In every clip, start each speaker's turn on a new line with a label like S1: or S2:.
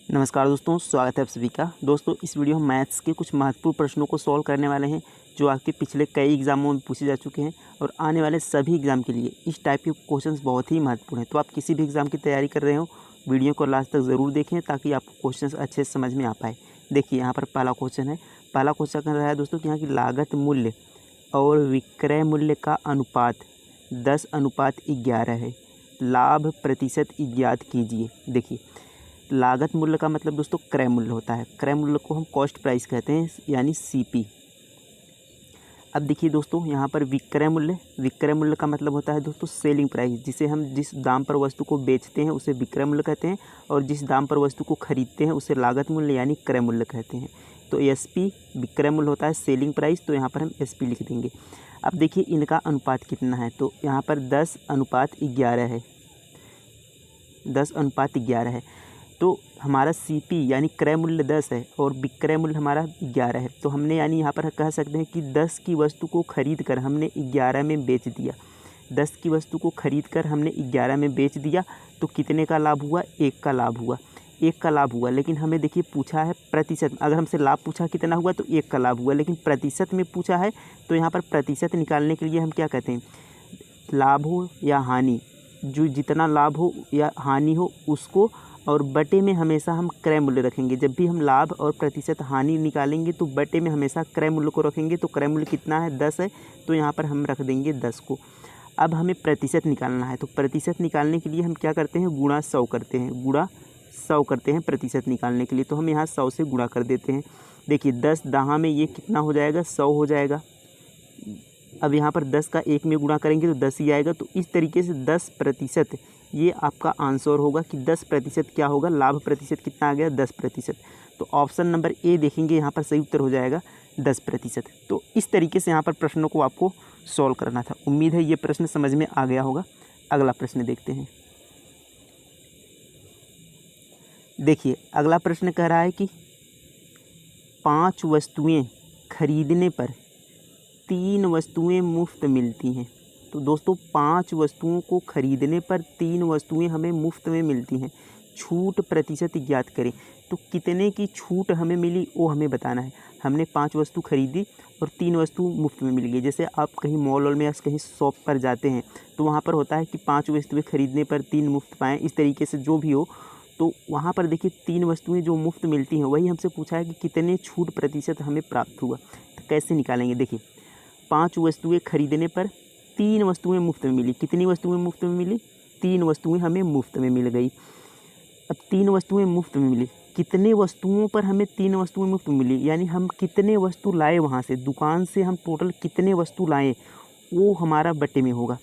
S1: नमस्कार दोस्तों, स्वागत है आप सभी का। दोस्तों, इस वीडियो में मैथ्स के कुछ महत्वपूर्ण प्रश्नों को सॉल्व करने वाले हैं जो आपके पिछले कई एग्जामों में पूछे जा चुके हैं और आने वाले सभी एग्जाम के लिए इस टाइप के क्वेश्चंस बहुत ही महत्वपूर्ण हैं। तो आप किसी भी एग्जाम की तैयारी कर रहे हो, वीडियो को लास्ट तक ज़रूर देखें ताकि आपको क्वेश्चंस अच्छे से समझ में आ पाए। देखिए, यहाँ पर पहला क्वेश्चन है। पहला क्वेश्चन कर रहा है दोस्तों कि यहाँ की लागत मूल्य और विक्रय मूल्य का अनुपात 10:11 है। लाभ प्रतिशत ज्ञात कीजिए। देखिए, लागत मूल्य का मतलब दोस्तों क्रय मूल्य होता है। क्रय मूल्य को हम कॉस्ट प्राइस कहते हैं, यानी सीपी। अब देखिए दोस्तों, यहाँ पर विक्रय मूल्य का मतलब होता है दोस्तों सेलिंग प्राइस, जिसे हम जिस दाम पर वस्तु को बेचते हैं उसे विक्रय मूल्य कहते हैं और जिस दाम पर वस्तु को खरीदते हैं उसे लागत मूल्य यानी क्रय मूल्य कहते हैं। तो एसपी विक्रय मूल्य होता है, सेलिंग प्राइस, तो यहाँ पर हम एसपी लिख देंगे। अब देखिए इनका अनुपात कितना है, तो यहाँ पर 10:11 है। 10:11 है। तो हमारा सीपी यानी क्रय मूल्य 10 है और विक्रय मूल्य हमारा 11 है। तो हमने यानी यहाँ पर कह सकते हैं कि 10 की वस्तु को खरीद कर हमने 11 में बेच दिया। 10 की वस्तु को खरीद कर हमने 11 में बेच दिया, तो कितने का लाभ हुआ? 1 का लाभ हुआ। 1 का लाभ हुआ, लेकिन हमें देखिए पूछा है प्रतिशत। अगर हमसे लाभ पूछा कितना हुआ तो 1 का लाभ हुआ, लेकिन प्रतिशत में पूछा है तो यहाँ पर प्रतिशत निकालने के लिए हम क्या कहते हैं? लाभ हो या हानि, जो जितना लाभ हो या हानि हो उसको, और बटे में हमेशा हम क्रय मूल्य रखेंगे। जब भी हम लाभ और प्रतिशत हानि निकालेंगे तो बटे में हमेशा क्रय मूल्य को रखेंगे। तो क्रय मूल्य कितना है? 10 है, तो यहाँ पर हम रख देंगे 10 को। अब हमें प्रतिशत निकालना है, तो प्रतिशत निकालने के लिए हम क्या करते हैं? गुणा 100 करते हैं। गुणा 100 करते हैं प्रतिशत निकालने के लिए, तो हम यहाँ 100 से गुणा कर देते हैं। देखिए 10 दहा में ये कितना हो जाएगा? 100 हो जाएगा। अब यहाँ पर 10 का 1 में गुणा करेंगे तो 10 ही आएगा। तो इस तरीके से 10% ये आपका आंसर होगा कि 10% क्या होगा? लाभ प्रतिशत कितना आ गया? 10%। तो ऑप्शन नंबर ए देखेंगे, यहाँ पर सही उत्तर हो जाएगा 10%। तो इस तरीके से यहाँ पर प्रश्नों को आपको सॉल्व करना था। उम्मीद है ये प्रश्न समझ में आ गया होगा। अगला प्रश्न देखते हैं। देखिए, अगला प्रश्न कह रहा है कि 5 वस्तुएं खरीदने पर 3 वस्तुएं मुफ्त मिलती हैं। तो दोस्तों 5 वस्तुओं को खरीदने पर 3 वस्तुएं हमें मुफ्त में मिलती हैं। छूट प्रतिशत ज्ञात करें। तो कितने की छूट हमें मिली वो हमें बताना है। हमने 5 वस्तु खरीदी और 3 वस्तु मुफ्त में मिल गई। जैसे आप कहीं मॉल में या कहीं शॉप पर जाते हैं तो वहाँ पर होता है कि 5 वस्तुएं खरीदने पर 3 मुफ्त पाएँ। इस तरीके से जो भी हो, तो वहाँ पर देखिए 3 वस्तुएं जो मुफ्त मिलती हैं वही हमसे पूछा है कि कितने छूट प्रतिशत हमें प्राप्त हुआ। तो कैसे निकालेंगे? देखिए, 5 वस्तुएं खरीदने पर 3 वस्तुएं मुफ्त में मिली। कितनी वस्तुएं मुफ्त में मिली? 3 वस्तुएं हमें मुफ्त में मिल गई। अब 3 वस्तुएं मुफ्त में मिली, कितने वस्तुओं पर हमें 3 वस्तुएं मुफ्त में मिली, यानी हम कितने वस्तु लाए वहाँ से, दुकान से हम टोटल कितने वस्तु लाए वो हमारा बटे में होगा।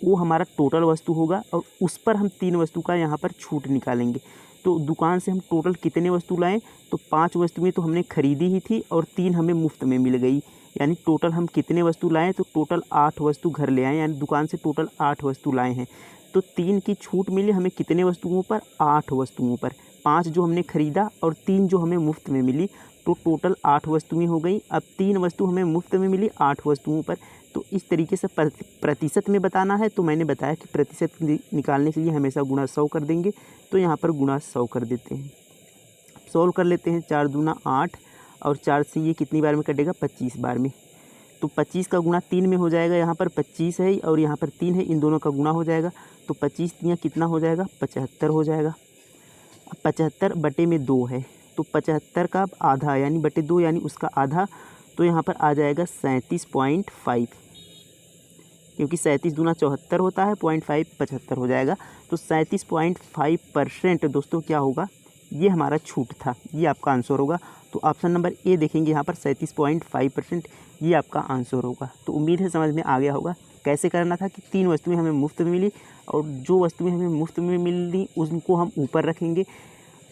S1: वो हमारा टोटल वस्तु होगा और उस पर हम 3 वस्तु का यहाँ पर छूट निकालेंगे। तो दुकान से हम टोटल कितने वस्तु लाएँ? तो 5 वस्तुएं तो हमने खरीदी ही थी और 3 हमें मुफ्त में मिल गई। यानी टोटल हम कितने वस्तु लाएँ? तो टोटल 8 वस्तु घर ले आए, यानी दुकान से टोटल 8 वस्तु लाए हैं। तो 3 की छूट मिली हमें कितने वस्तुओं पर? 8 वस्तुओं पर। 5 जो हमने खरीदा और 3 जो हमें मुफ्त में मिली, तो टोटल 8 वस्तुएं हो गई। अब 3 वस्तु हमें मुफ्त में मिली 8 वस्तुओं पर। तो इस तरीके से प्रतिशत में बताना है, तो मैंने बताया कि प्रतिशत निकालने के लिए हमेशा गुणा 100 कर देंगे। तो यहाँ पर गुणा 100 कर देते हैं। सॉल्व कर लेते हैं। 4 दूना 8 और 4 से ये कितनी बार में कटेगा? 25 बार में। तो 25 का गुणा 3 में हो जाएगा। यहाँ पर 25 है और यहाँ पर 3 है, इन दोनों का गुणा हो जाएगा। तो 25 तियाँ कितना हो जाएगा? 75 हो जाएगा। अब 75 बटे में 2 है, तो 75 का आधा यानी बटे 2 यानी उसका आधा, तो यहाँ पर आ जाएगा 37.5, क्योंकि 37 दूना 74 होता है, 0.5 75 हो जाएगा। तो 37.5% दोस्तों क्या होगा? ये हमारा छूट था। ये आपका आंसर होगा। तो ऑप्शन नंबर ए देखेंगे, यहाँ पर 37.5% ये आपका आंसर होगा। तो उम्मीद है समझ में आ गया होगा। कैसे करना था कि 3 वस्तुएं हमें मुफ्त में मिली और जो वस्तुएं हमें मुफ्त में मिली उनको हम ऊपर रखेंगे,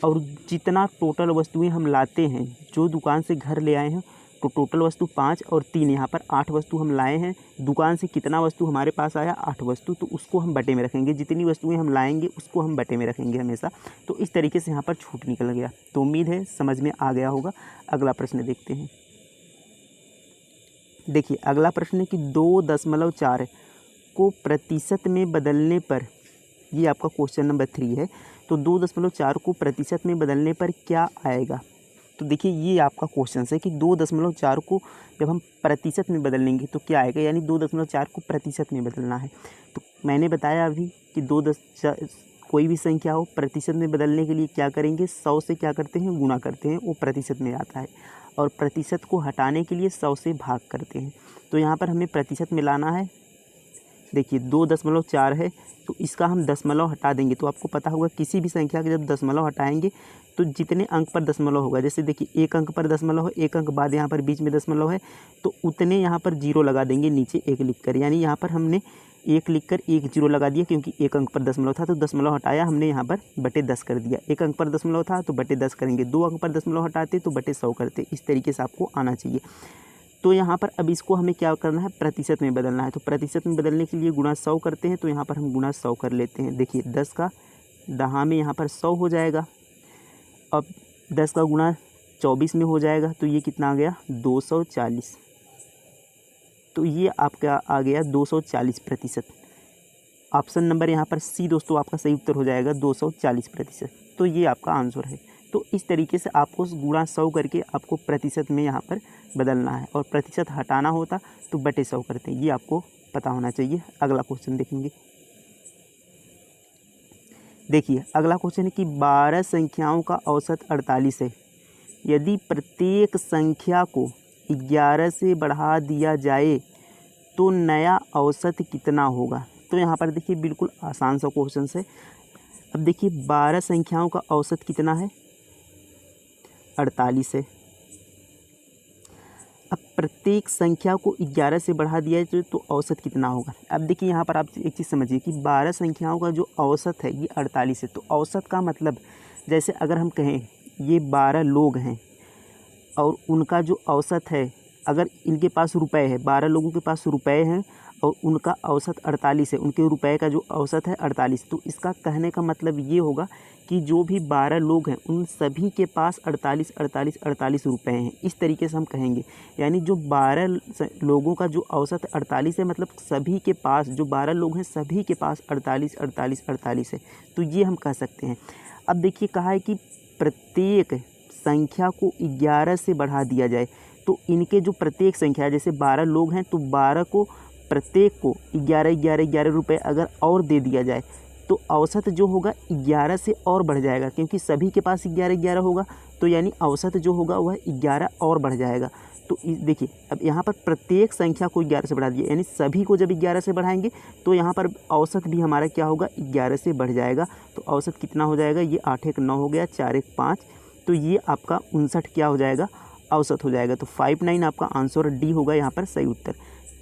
S1: और जितना टोटल वस्तुएं हम लाते हैं जो दुकान से घर ले आए हैं, तो टोटल वस्तु 5 और 3 यहाँ पर 8 वस्तु हम लाए हैं। दुकान से कितना वस्तु हमारे पास आया? 8 वस्तु, तो उसको हम बटे में रखेंगे। जितनी वस्तुएं हम लाएंगे उसको हम बटे में रखेंगे हमेशा। तो इस तरीके से यहाँ पर छूट निकल गया। तो उम्मीद है समझ में आ गया होगा। अगला प्रश्न देखते हैं। देखिए, अगला प्रश्न है कि 2.4 को प्रतिशत में बदलने पर, ये आपका क्वेश्चन नंबर 3 है। तो 2.4 को प्रतिशत में बदलने पर क्या आएगा। तो देखिए ये आपका क्वेश्चन है कि 2.4 को जब हम प्रतिशत में बदलेंगे तो क्या आएगा, यानी 2.4 को प्रतिशत में बदलना है। तो मैंने बताया अभी कि कोई भी संख्या हो प्रतिशत में बदलने के लिए क्या करेंगे, 100 से क्या करते हैं, गुणा करते हैं, वो प्रतिशत में आता है। और प्रतिशत को हटाने के लिए 100 से भाग करते हैं। तो यहाँ पर हमें प्रतिशत में लाना है। देखिए 2.4 है तो इसका हम दशमलव हटा देंगे। तो आपको पता होगा किसी भी संख्या के जब दशमलव हटाएंगे तो जितने अंक पर दशमलव होगा, जैसे देखिए 1 अंक पर दशमलव है, 1 अंक बाद यहाँ पर बीच में दशमलव है, तो उतने यहाँ पर 0 लगा देंगे नीचे 1 लिखकर। यानी यहाँ पर हमने 1 लिखकर 1 0 लगा दिया, क्योंकि 1 अंक पर दशमलव था तो दशमलव हटाया हमने, यहाँ पर बटे 10 कर दिया। 1 अंक पर दशमलव था तो बटे 10 करेंगे, 2 अंक पर दशमलव हटाते तो बटे 100 करते। इस तरीके से आपको आना चाहिए। तो यहाँ पर अब इसको हमें क्या करना है, प्रतिशत में बदलना है। तो प्रतिशत में बदलने के लिए गुणा 100 करते हैं। तो यहाँ पर हम गुणा 100 कर लेते हैं। देखिए 10 का दहा में यहाँ पर 100 हो जाएगा। अब 10 का गुणा 24 में हो जाएगा तो ये कितना आ गया, 240। तो ये आपका आ गया 240%। ऑप्शन नंबर यहाँ पर सी दोस्तों आपका सही उत्तर हो जाएगा 240%। तो ये आपका आंसर है। तो इस तरीके से आपको गुणा 100 करके आपको प्रतिशत में यहाँ पर बदलना है, और प्रतिशत हटाना होता तो बटे 100 करते हैं। ये आपको पता होना चाहिए। अगला क्वेश्चन देखेंगे। देखिए अगला क्वेश्चन है कि 12 संख्याओं का औसत 48 है। यदि प्रत्येक संख्या को 11 से बढ़ा दिया जाए तो नया औसत कितना होगा। तो यहाँ पर देखिए बिल्कुल आसान सा क्वेश्चन है। अब देखिए 12 संख्याओं का औसत कितना है, 48 है। अब प्रत्येक संख्या को 11 से बढ़ा दिया जाए तो औसत कितना होगा। अब देखिए यहाँ पर आप एक चीज़ समझिए कि 12 संख्याओं का जो औसत है ये 48 है। तो औसत का मतलब, जैसे अगर हम कहें ये 12 लोग हैं और उनका जो औसत है, अगर इनके पास रुपए है, 12 लोगों के पास रुपए हैं और उनका औसत 48 है, उनके रुपए का जो औसत है 48, तो इसका कहने का मतलब ये होगा कि जो भी 12 लोग हैं उन सभी के पास 48 रुपए हैं। इस तरीके से हम कहेंगे, यानी जो 12 लोगों का जो औसत 48 है, मतलब सभी के पास, जो 12 लोग हैं सभी के पास 48 है। तो ये हम कह सकते हैं। अब देखिए कहा है कि प्रत्येक संख्या को 11 से बढ़ा दिया जाए, तो इनके जो प्रत्येक संख्या, जैसे 12 लोग हैं तो 12 को प्रत्येक को 11 रुपए अगर और दे दिया जाए तो औसत जो होगा 11 से और बढ़ जाएगा, क्योंकि सभी के पास 11 होगा, तो यानी औसत जो होगा वह 11 और बढ़ जाएगा। तो देखिए अब यहाँ पर प्रत्येक संख्या को 11 से बढ़ा दिया, यानी सभी को जब 11 से बढ़ाएंगे तो यहाँ पर औसत भी हमारा क्या होगा, 11 से बढ़ जाएगा। तो औसत कितना हो जाएगा, ये 8 1 9 हो गया, 4 1 5, तो ये आपका 59 क्या हो जाएगा, औसत हो जाएगा। तो 59 आपका आंसर डी होगा यहाँ पर सही उत्तर।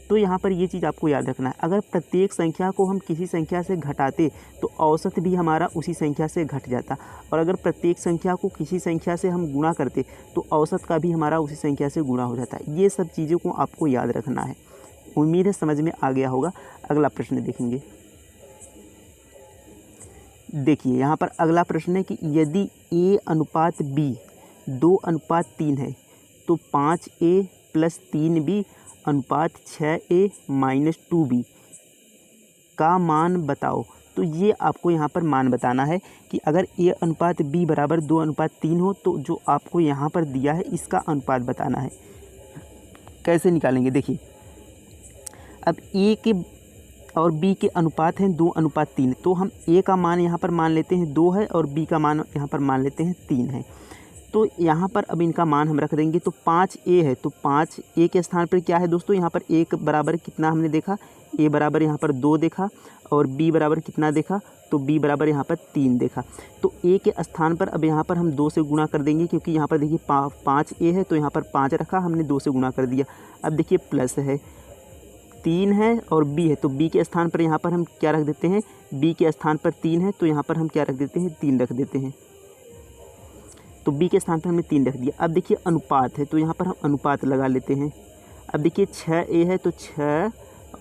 S1: तो यहाँ पर ये चीज़ आपको याद रखना है, अगर प्रत्येक संख्या को हम किसी संख्या से घटाते तो औसत भी हमारा उसी संख्या से घट जाता, और अगर प्रत्येक संख्या को किसी संख्या से हम गुणा करते तो औसत का भी हमारा उसी संख्या से गुणा हो जाता है। ये सब चीज़ों को आपको याद रखना है। उम्मीद है समझ में आ गया होगा। अगला प्रश्न देखेंगे। देखिए यहाँ पर अगला प्रश्न है कि यदि A अनुपात B 2:3 है तो 5A + 3B अनुपात 6A - 2B का मान बताओ। तो ये आपको यहाँ पर मान बताना है कि अगर A अनुपात B बराबर 2:3 हो तो जो आपको यहाँ पर दिया है इसका अनुपात बताना है। कैसे निकालेंगे, देखिए अब A के और B के अनुपात हैं 2:3, तो हम A का मान यहाँ पर मान लेते हैं 2 है और B का मान यहाँ पर मान लेते हैं 3 है। तो यहाँ पर अब इनका मान हम रख देंगे। तो 5A है, तो 5A के स्थान पर क्या है दोस्तों, यहाँ पर A बराबर कितना हमने देखा, A बराबर यहाँ पर 2 देखा, और B बराबर कितना देखा, तो B बराबर यहाँ पर 3 देखा। तो A के स्थान पर अब यहाँ पर हम 2 से गुणा कर देंगे, क्योंकि यहाँ पर देखिए 5A है तो यहाँ पर 5 रखा, हमने 2 से गुणा कर दिया। अब देखिए प्लस है, 3 है और B है, तो B के स्थान पर यहाँ पर हम क्या रख देते हैं, B के स्थान पर 3 है तो यहाँ पर हम क्या रख देते हैं, 3 रख देते हैं। तो B के स्थान पर हमने 3 रख दिया। अब देखिए अनुपात है तो यहाँ पर हम अनुपात लगा लेते हैं। अब देखिए 6A है तो 6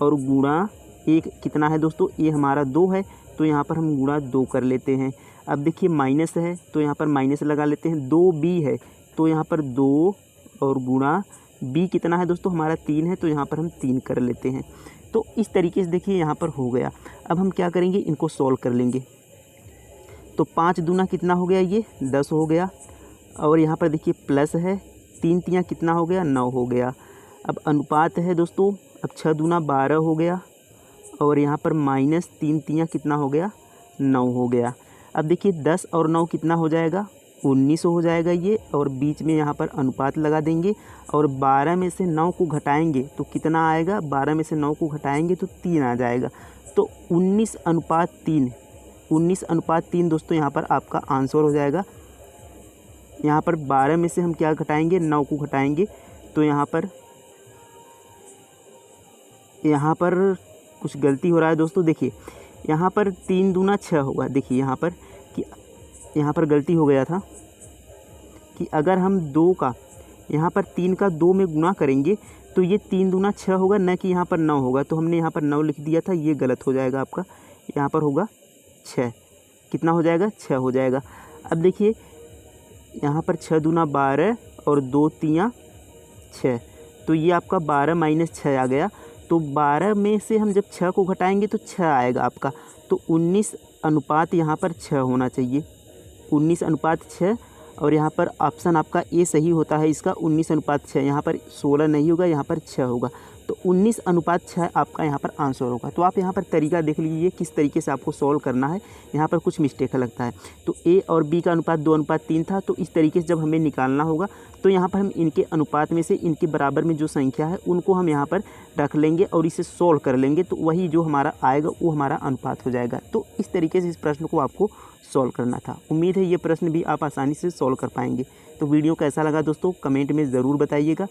S1: और गुणा 1 कितना है दोस्तों, A हमारा 2 है तो यहाँ पर हम गुणा 2 कर लेते हैं। अब देखिए माइनस है तो यहाँ पर माइनस लगा लेते हैं। 2B है तो यहाँ पर 2 और गुणा B कितना है दोस्तों, हमारा 3 है तो यहाँ पर हम 3 कर लेते हैं। तो इस तरीके से देखिए यहाँ पर हो गया। अब हम क्या करेंगे, इनको सॉल्व कर लेंगे। तो 5 दूना कितना हो गया, ये 10 हो गया। और यहाँ पर देखिए प्लस है, 3 तियाँ कितना हो गया, 9 हो गया। अब अनुपात है दोस्तों, अब 6 दूना 12 हो गया और यहाँ पर माइनस 3 तियाँ कितना हो गया, 9 हो गया। अब देखिए 10 और 9 कितना हो जाएगा, 19 हो जाएगा ये। और बीच में यहाँ पर अनुपात लगा देंगे और 12 में से 9 को घटाएंगे तो कितना आएगा, 12 में से 9 को घटाएंगे तो 3 आ जाएगा। तो 19:3, 19:3 दोस्तों यहाँ पर आपका आंसर हो जाएगा। यहाँ पर 12 में से हम क्या घटाएंगे, 9 को घटाएंगे। तो यहाँ पर कुछ गलती हो रहा है दोस्तों। देखिए यहाँ पर 3 दूना 6 होगा। देखिए यहाँ पर कि यहाँ पर गलती हो गया था कि अगर हम 2 का यहाँ पर 3 का 2 में गुना करेंगे तो ये 3 दूना 6 होगा, न कि यहाँ पर 9 होगा। तो हमने यहाँ पर 9 लिख दिया था, ये गलत हो जाएगा आपका। यहाँ पर होगा 6, कितना हो जाएगा, 6 हो जाएगा। अब देखिए यहाँ पर 6 दूना 12 और 2 तियाँ 6, तो ये आपका 12 माइनस 6 आ गया। तो 12 में से हम जब 6 को घटाएंगे तो 6 आएगा आपका। तो 19 अनुपात यहाँ पर 6 होना चाहिए, 19:6। और यहाँ पर ऑप्शन आपका ए सही होता है इसका, 19:6। यहाँ पर 16 नहीं होगा, यहाँ पर 6 होगा। तो 19:6 आपका यहाँ पर आंसर होगा। तो आप यहाँ पर तरीका देख लीजिए किस तरीके से आपको सॉल्व करना है। यहाँ पर कुछ मिस्टेक लगता है। तो ए और बी का अनुपात 2:3 था, तो इस तरीके से जब हमें निकालना होगा तो यहाँ पर हम इनके अनुपात में से इनके बराबर में जो संख्या है उनको हम यहाँ पर रख लेंगे और इसे सॉल्व कर लेंगे। तो वही जो हमारा आएगा वो हमारा अनुपात हो जाएगा। तो इस तरीके से इस प्रश्न को आपको सॉल्व करना था। उम्मीद है ये प्रश्न भी आप आसानी से सॉल्व कर पाएंगे। तो वीडियो कैसा लगा दोस्तों कमेंट में ज़रूर बताइएगा,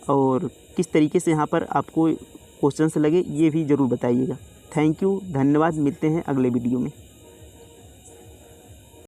S1: और किस तरीके से यहाँ पर आपको क्वेश्चंस लगे ये भी ज़रूर बताइएगा। थैंक यू, धन्यवाद। मिलते हैं अगले वीडियो में।